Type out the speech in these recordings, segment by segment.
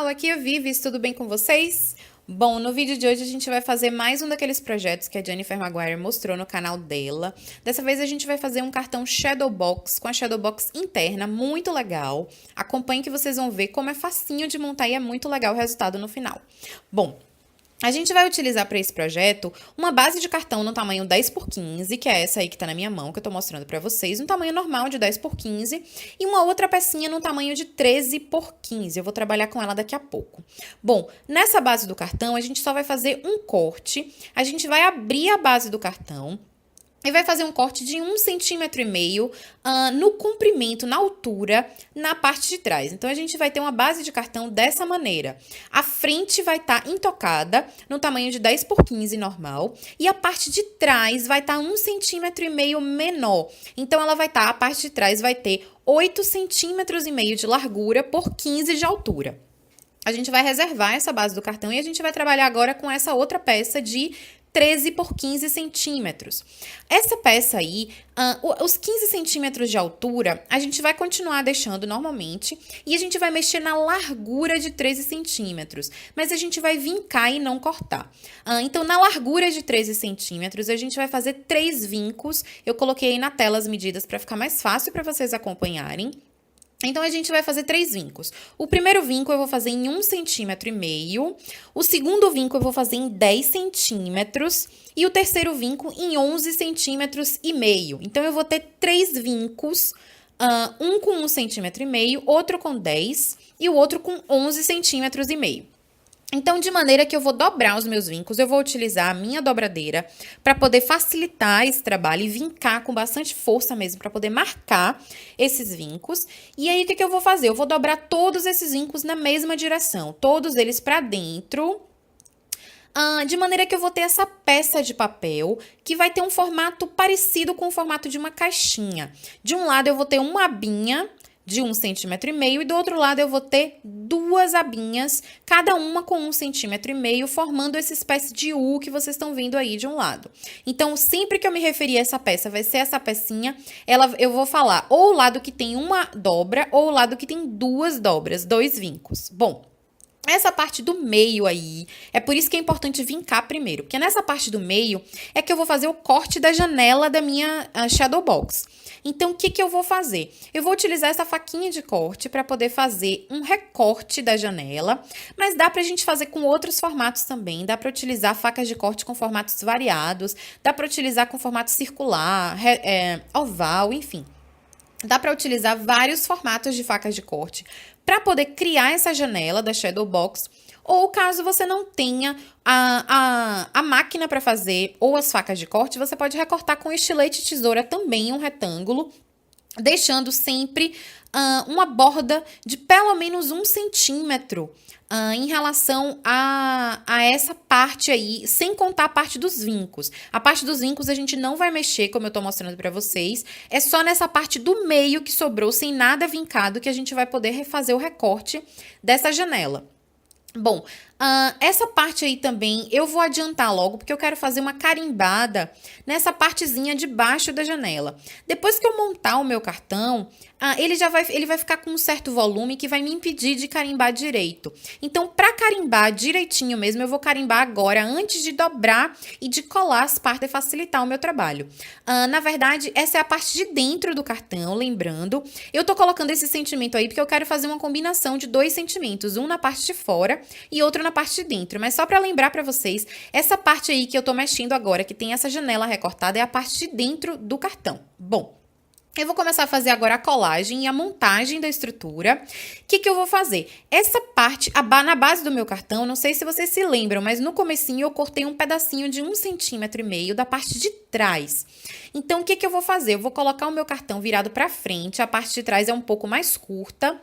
aqui é a Vivis, tudo bem com vocês? Bom, no vídeo de hoje a gente vai fazer mais um daqueles projetos que a Jennifer Maguire mostrou no canal dela. Dessa vez a gente vai fazer um cartão Shadow Box com a Shadow Box interna, muito legal. Acompanhe que vocês vão ver como é facinho de montar e é muito legal o resultado no final. Bom, a gente vai utilizar para esse projeto uma base de cartão no tamanho 10 por 15, que é essa aí que está na minha mão, que eu estou mostrando para vocês, um tamanho normal de 10 por 15, e uma outra pecinha no tamanho de 13 por 15. Eu vou trabalhar com ela daqui a pouco. Bom, nessa base do cartão, a gente só vai fazer um corte, a gente vai abrir a base do cartão, e vai fazer um corte de 1,5 centímetro no comprimento, na altura, na parte de trás. Então, a gente vai ter uma base de cartão dessa maneira. A frente vai estar intocada, no tamanho de 10 por 15 normal. E a parte de trás vai estar 1,5 centímetro menor. Então, ela vai estar, a parte de trás vai ter 8,5 centímetros de largura por 15 de altura. A gente vai reservar essa base do cartão e a gente vai trabalhar agora com essa outra peça de 13 por 15 centímetros. Essa peça aí, os 15 centímetros de altura, a gente vai continuar deixando normalmente e a gente vai mexer na largura de 13 centímetros, mas a gente vai vincar e não cortar. Então, na largura de 13 centímetros, a gente vai fazer 3 vincos. Eu coloquei aí na tela as medidas para ficar mais fácil para vocês acompanharem. Então, a gente vai fazer 3 vincos. O primeiro vinco eu vou fazer em 1,5 centímetro. O segundo vinco eu vou fazer em 10 centímetros. E o terceiro vinco em 11,5 centímetros. Então, eu vou ter 3 vincos, um com 1,5 centímetro, outro com 10 e o outro com 11,5 centímetros. Então, de maneira que eu vou dobrar os meus vincos, eu vou utilizar a minha dobradeira para poder facilitar esse trabalho e vincar com bastante força mesmo, para poder marcar esses vincos. E aí, o que eu vou fazer? Eu vou dobrar todos esses vincos na mesma direção, todos eles para dentro, de maneira que eu vou ter essa peça de papel que vai ter um formato parecido com o formato de uma caixinha. De um lado, eu vou ter uma abinha de 1,5 centímetro e do outro lado eu vou ter 2 abinhas, cada uma com 1,5 centímetro, formando essa espécie de U que vocês estão vendo aí de um lado. Então, sempre que eu me referir a essa peça, vai ser essa pecinha, eu vou falar ou o lado que tem uma dobra ou o lado que tem 2 dobras, 2 vincos. Bom, essa parte do meio aí, é por isso que é importante vincar primeiro, porque nessa parte do meio é que eu vou fazer o corte da janela da minha Shadow Box. Então, o que eu vou fazer? Eu vou utilizar essa faquinha de corte para poder fazer um recorte da janela, mas dá pra gente fazer com outros formatos também, dá para utilizar facas de corte com formatos variados, dá para utilizar com formato circular, oval, enfim. Dá para utilizar vários formatos de facas de corte para poder criar essa janela da Shadow Box, ou caso você não tenha a máquina para fazer ou as facas de corte, você pode recortar com estilete e tesoura também um retângulo, deixando sempre uma borda de pelo menos 1 centímetro em relação a essa parte aí, sem contar a parte dos vincos. A parte dos vincos a gente não vai mexer, como eu tô mostrando pra vocês. É só nessa parte do meio que sobrou, sem nada vincado, que a gente vai poder refazer o recorte dessa janela. Bom, essa parte aí também eu vou adiantar logo, porque eu quero fazer uma carimbada nessa partezinha de baixo da janela. Depois que eu montar o meu cartão, ele vai ficar com um certo volume que vai me impedir de carimbar direito. Então, para carimbar direitinho mesmo, eu vou carimbar agora, antes de dobrar e de colar as partes e facilitar o meu trabalho. Na verdade, essa é a parte de dentro do cartão, lembrando. Eu tô colocando esse sentimento aí porque eu quero fazer uma combinação de 2 sentimentos, um na parte de fora e outro na parte de dentro. Mas só para lembrar para vocês, essa parte aí que eu tô mexendo agora, que tem essa janela recortada, é a parte de dentro do cartão. Bom, eu vou começar a fazer agora a colagem e a montagem da estrutura. O que eu vou fazer? Essa parte, na base do meu cartão, não sei se vocês se lembram, mas no comecinho eu cortei um pedacinho de 1,5 centímetro da parte de trás. Então, o que eu vou fazer? Eu vou colocar o meu cartão virado para frente, a parte de trás é um pouco mais curta.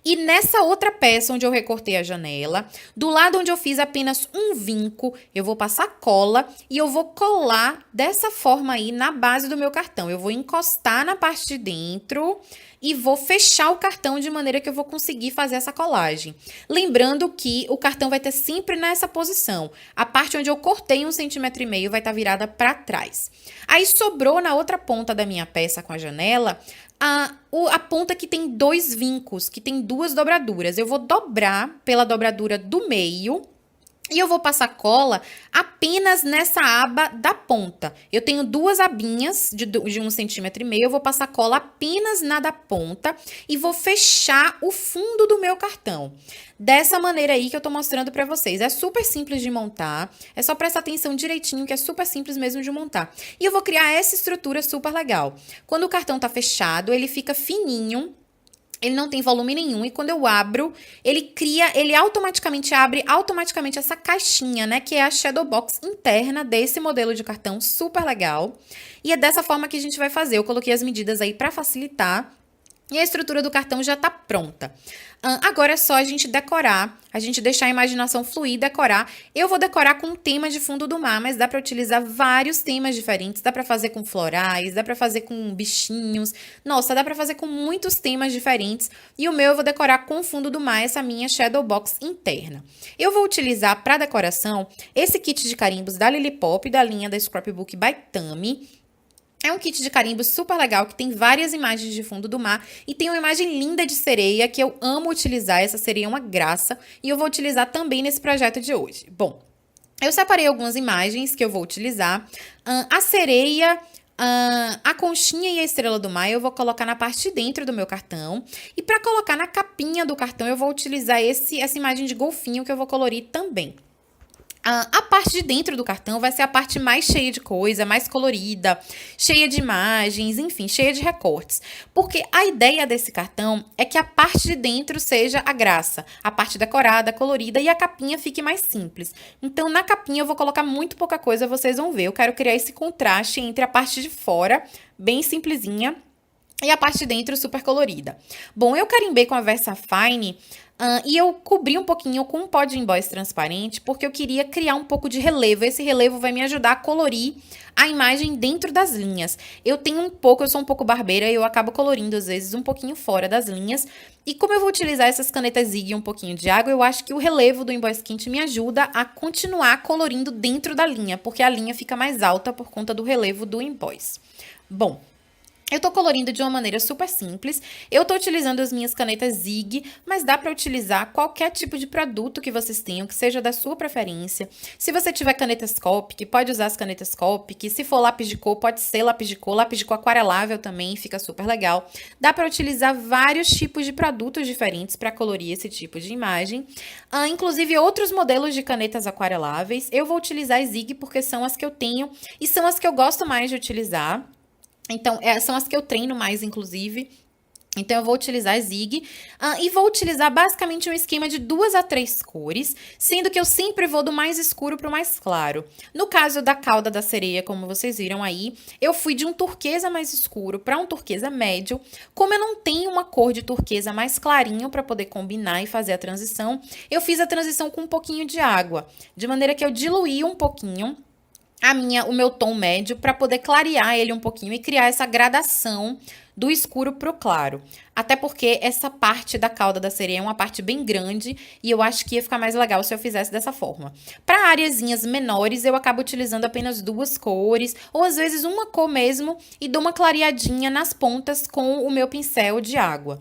E nessa outra peça onde eu recortei a janela, do lado onde eu fiz apenas um vinco, eu vou passar cola e eu vou colar dessa forma aí na base do meu cartão. Eu vou encostar na parte de dentro e vou fechar o cartão de maneira que eu vou conseguir fazer essa colagem. Lembrando que o cartão vai ter sempre nessa posição. A parte onde eu cortei 1,5 centímetro vai estar virada para trás. Aí sobrou na outra ponta da minha peça com a janela a ponta que tem 2 vincos, que tem 2 dobraduras. Eu vou dobrar pela dobradura do meio e eu vou passar cola apenas nessa aba da ponta. Eu tenho 2 abinhas de 1,5 centímetro, eu vou passar cola apenas na da ponta e vou fechar o fundo do meu cartão. Dessa maneira aí que eu tô mostrando pra vocês. É super simples de montar, é só prestar atenção direitinho que é super simples mesmo de montar. E eu vou criar essa estrutura super legal. Quando o cartão tá fechado, ele fica fininho. Ele não tem volume nenhum e quando eu abro, ele automaticamente abre essa caixinha, né, que é a shadow box interna desse modelo de cartão, super legal. E é dessa forma que a gente vai fazer. Eu coloquei as medidas aí para facilitar. E a estrutura do cartão já tá pronta. Agora é só a gente decorar, a gente deixar a imaginação fluir, decorar. Eu vou decorar com um tema de fundo do mar, mas dá para utilizar vários temas diferentes. Dá para fazer com florais, dá para fazer com bichinhos. Nossa, dá para fazer com muitos temas diferentes. E o meu eu vou decorar com fundo do mar, essa minha shadow box interna. Eu vou utilizar para decoração esse kit de carimbos da Lily Pop, da linha da Scrapbook by Tami. É um kit de carimbo super legal, que tem várias imagens de fundo do mar e tem uma imagem linda de sereia que eu amo utilizar. Essa sereia é uma graça e eu vou utilizar também nesse projeto de hoje. Bom, eu separei algumas imagens que eu vou utilizar. A sereia, a conchinha e a estrela do mar eu vou colocar na parte de dentro do meu cartão. E para colocar na capinha do cartão eu vou utilizar essa imagem de golfinho que eu vou colorir também. A parte de dentro do cartão vai ser a parte mais cheia de coisa, mais colorida, cheia de imagens, enfim, cheia de recortes. Porque a ideia desse cartão é que a parte de dentro seja a graça, a parte decorada, colorida e a capinha fique mais simples. Então, na capinha eu vou colocar muito pouca coisa, vocês vão ver. Eu quero criar esse contraste entre a parte de fora, bem simplesinha, e a parte de dentro super colorida. Bom, eu carimbei com a VersaFine e eu cobri um pouquinho com um pó de invoice transparente, porque eu queria criar um pouco de relevo. Esse relevo vai me ajudar a colorir a imagem dentro das linhas. Eu sou um pouco barbeira e eu acabo colorindo, às vezes, um pouquinho fora das linhas. E como eu vou utilizar essas canetas Zig e um pouquinho de água, eu acho que o relevo do Emboss Kint me ajuda a continuar colorindo dentro da linha, porque a linha fica mais alta por conta do relevo do Emboss. Bom, eu tô colorindo de uma maneira super simples. Eu tô utilizando as minhas canetas Zig, mas dá para utilizar qualquer tipo de produto que vocês tenham, que seja da sua preferência. Se você tiver canetas Copic, pode usar as canetas Copic. Se for lápis de cor, pode ser lápis de cor aquarelável também, fica super legal. Dá para utilizar vários tipos de produtos diferentes para colorir esse tipo de imagem. Inclusive outros modelos de canetas aquareláveis. Eu vou utilizar as Zig porque são as que eu tenho e são as que eu gosto mais de utilizar. Então, são as que eu treino mais, inclusive. Então, eu vou utilizar a Zig e vou utilizar basicamente um esquema de 2 a 3 cores, sendo que eu sempre vou do mais escuro para o mais claro. No caso da cauda da sereia, como vocês viram aí, eu fui de um turquesa mais escuro para um turquesa médio. Como eu não tenho uma cor de turquesa mais clarinho para poder combinar e fazer a transição, eu fiz a transição com um pouquinho de água, de maneira que eu diluí um pouquinho o meu tom médio para poder clarear ele um pouquinho e criar essa gradação do escuro pro claro. Até porque essa parte da cauda da sereia é uma parte bem grande e eu acho que ia ficar mais legal se eu fizesse dessa forma. Para areazinhas menores, eu acabo utilizando apenas 2 cores, ou às vezes uma cor mesmo, e dou uma clareadinha nas pontas com o meu pincel de água.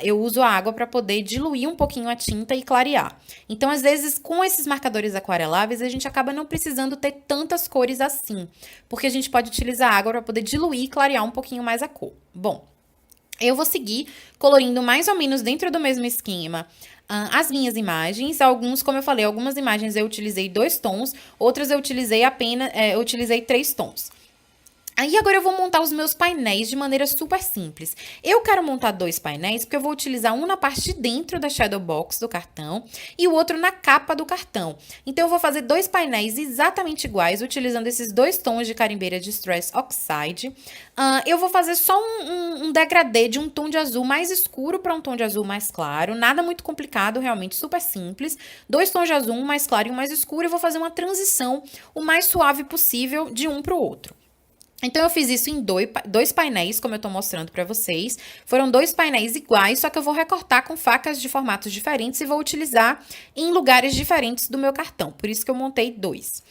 Eu uso a água para poder diluir um pouquinho a tinta e clarear. Então, às vezes, com esses marcadores aquareláveis, a gente acaba não precisando ter tantas cores assim, porque a gente pode utilizar a água para poder diluir e clarear um pouquinho mais a cor. Bom, eu vou seguir colorindo mais ou menos dentro do mesmo esquema as minhas imagens. Como eu falei, algumas imagens eu utilizei 2 tons, outras eu utilizei eu utilizei 3 tons. Aí agora eu vou montar os meus painéis de maneira super simples. Eu quero montar 2 painéis porque eu vou utilizar um na parte de dentro da shadow box do cartão e o outro na capa do cartão. Então eu vou fazer 2 painéis exatamente iguais, utilizando esses 2 tons de carimbeira Distress Oxide. Eu vou fazer só um degradê de um tom de azul mais escuro para um tom de azul mais claro. Nada muito complicado, realmente super simples. 2 tons de azul, um mais claro e um mais escuro. E vou fazer uma transição o mais suave possível de um para o outro. Então, eu fiz isso em 2 painéis, como eu tô mostrando pra vocês. Foram 2 painéis iguais, só que eu vou recortar com facas de formatos diferentes e vou utilizar em lugares diferentes do meu cartão. Por isso que eu montei 2.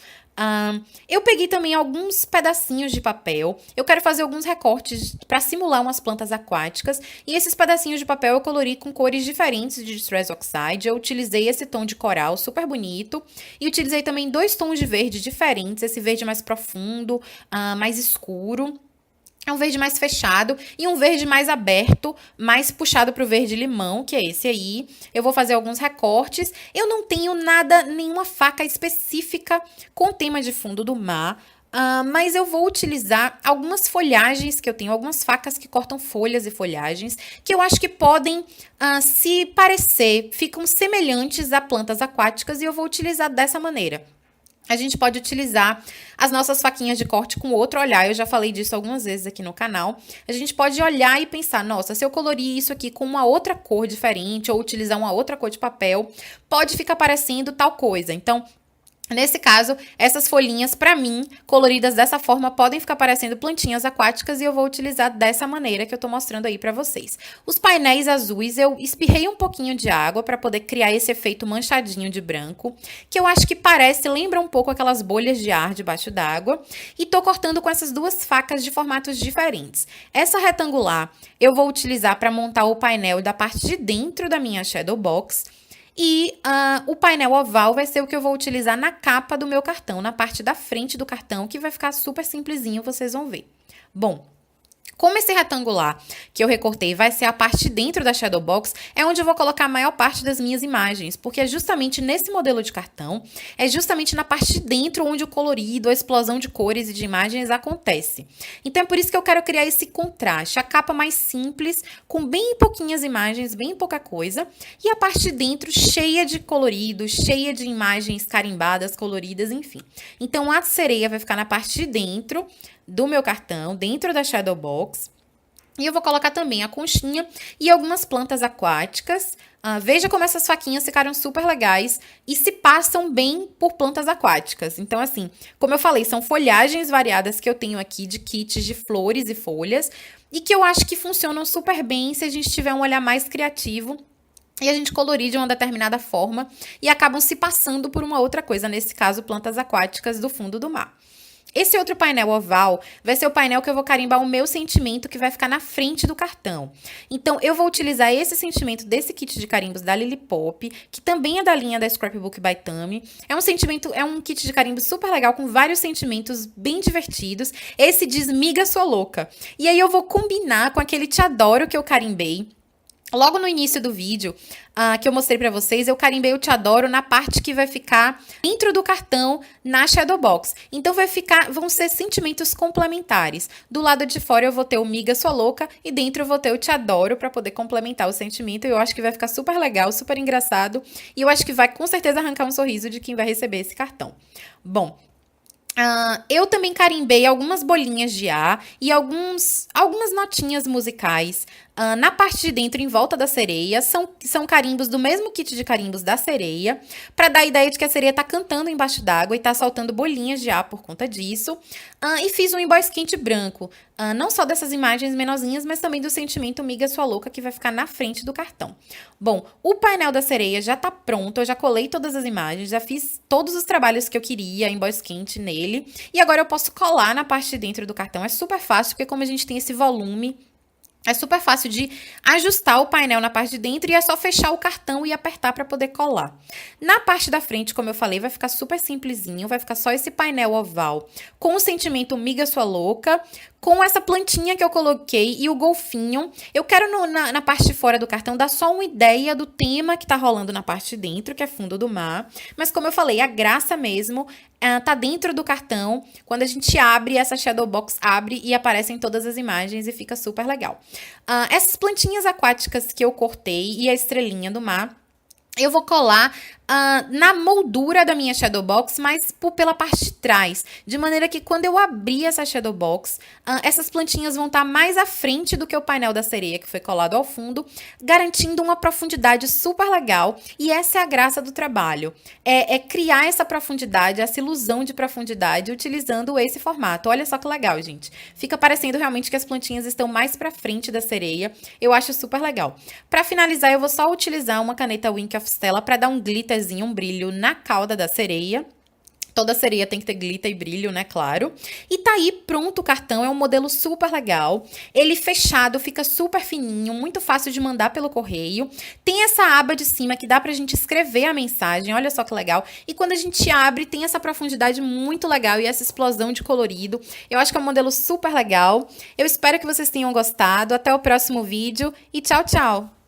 Eu peguei também alguns pedacinhos de papel. Eu quero fazer alguns recortes para simular umas plantas aquáticas. E esses pedacinhos de papel eu colori com cores diferentes de Distress Oxide. Eu utilizei esse tom de coral super bonito. E utilizei também dois tons de verde diferentes. Esse verde mais profundo, mais escuro. É um verde mais fechado e um verde mais aberto, mais puxado para o verde limão, que é esse aí. Eu vou fazer alguns recortes. Eu não tenho nenhuma faca específica com tema de fundo do mar, mas eu vou utilizar algumas folhagens que eu tenho, algumas facas que cortam folhas e folhagens, que eu acho que podem se parecer, ficam semelhantes a plantas aquáticas e eu vou utilizar dessa maneira. A gente pode utilizar as nossas faquinhas de corte com outro olhar. Eu já falei disso algumas vezes aqui no canal. A gente pode olhar e pensar, nossa, se eu colorir isso aqui com uma outra cor diferente ou utilizar uma outra cor de papel, pode ficar parecendo tal coisa. Então, nesse caso, essas folhinhas, para mim, coloridas dessa forma, podem ficar parecendo plantinhas aquáticas e eu vou utilizar dessa maneira que eu tô mostrando aí para vocês. Os painéis azuis, eu espirrei um pouquinho de água para poder criar esse efeito manchadinho de branco, que eu acho que lembra um pouco aquelas bolhas de ar debaixo d'água. E tô cortando com essas duas facas de formatos diferentes. Essa retangular, eu vou utilizar para montar o painel da parte de dentro da minha Shadow Box. E o painel oval vai ser o que eu vou utilizar na capa do meu cartão, na parte da frente do cartão, que vai ficar super simplesinho, vocês vão ver. Bom, como esse retangular que eu recortei vai ser a parte de dentro da Shadow Box, é onde eu vou colocar a maior parte das minhas imagens, porque é justamente nesse modelo de cartão, é justamente na parte de dentro onde o colorido, a explosão de cores e de imagens acontece. Então é por isso que eu quero criar esse contraste, a capa mais simples, com bem pouquinhas imagens, bem pouca coisa, e a parte de dentro cheia de colorido, cheia de imagens carimbadas, coloridas, enfim. Então a sereia vai ficar na parte de dentro do meu cartão, dentro da Shadow Box. E eu vou colocar também a conchinha e algumas plantas aquáticas. Veja como essas faquinhas ficaram super legais e se passam bem por plantas aquáticas. Então, assim, como eu falei, são folhagens variadas que eu tenho aqui de kits de flores e folhas e que eu acho que funcionam super bem se a gente tiver um olhar mais criativo e a gente colorir de uma determinada forma e acabam se passando por uma outra coisa, nesse caso, plantas aquáticas do fundo do mar. Esse outro painel oval vai ser o painel que eu vou carimbar o meu sentimento, que vai ficar na frente do cartão. Então, eu vou utilizar esse sentimento desse kit de carimbos da Lily Pop, que também é da linha da Scrapbook by Tammy. É um kit de carimbos super legal, com vários sentimentos bem divertidos. Esse diz Miga Sua Louca. E aí eu vou combinar com aquele Te Adoro que eu carimbei logo no início do vídeo, que eu mostrei pra vocês, eu carimbei o Te Adoro na parte que vai ficar dentro do cartão na Shadow Box. Então vão ser sentimentos complementares. Do lado de fora eu vou ter o Miga Sua Louca e dentro eu vou ter o Te Adoro pra poder complementar o sentimento. E eu acho que vai ficar super legal, super engraçado. E eu acho que vai com certeza arrancar um sorriso de quem vai receber esse cartão. Bom, eu também carimbei algumas bolinhas de ar e algumas notinhas musicais na parte de dentro, em volta da sereia. São carimbos do mesmo kit de carimbos da sereia, para dar a ideia de que a sereia tá cantando embaixo d'água e tá soltando bolinhas de ar por conta disso. E fiz um emboss quente branco, não só dessas imagens menorzinhas, mas também do sentimento Miga Sua Louca, que vai ficar na frente do cartão. Bom, o painel da sereia já tá pronto, eu já colei todas as imagens, já fiz todos os trabalhos que eu queria, emboss quente nele. E agora eu posso colar na parte de dentro do cartão. É super fácil, porque como a gente tem esse volume, é super fácil de ajustar o painel na parte de dentro e é só fechar o cartão e apertar para poder colar. Na parte da frente, como eu falei, vai ficar super simplesinho, vai ficar só esse painel oval com o sentimento Miga Sua Louca, com essa plantinha que eu coloquei e o golfinho. Eu quero na parte de fora do cartão dar só uma ideia do tema que tá rolando na parte de dentro, que é fundo do mar. Mas como eu falei, a graça mesmo tá dentro do cartão. Quando a gente abre, essa Shadow Box abre e aparecem todas as imagens e fica super legal. Essas plantinhas aquáticas que eu cortei e a estrelinha do mar, eu vou colar na moldura da minha Shadow Box, mas pela parte de trás. De maneira que quando eu abrir essa Shadow Box, essas plantinhas vão estar mais à frente do que o painel da sereia, que foi colado ao fundo, garantindo uma profundidade super legal. E essa é a graça do trabalho. É criar essa profundidade, essa ilusão de profundidade, utilizando esse formato. Olha só que legal, gente. Fica parecendo realmente que as plantinhas estão mais pra frente da sereia. Eu acho super legal. Pra finalizar, eu vou só utilizar uma caneta Wink of Stella para dar um glitter, um brilho na cauda da sereia. Toda sereia tem que ter glitter e brilho, né? Claro. E tá aí pronto o cartão. É um modelo super legal. Ele fechado, fica super fininho, muito fácil de mandar pelo correio. Tem essa aba de cima que dá pra gente escrever a mensagem. Olha só que legal. E quando a gente abre, tem essa profundidade muito legal e essa explosão de colorido. Eu acho que é um modelo super legal. Eu espero que vocês tenham gostado. Até o próximo vídeo e tchau, tchau!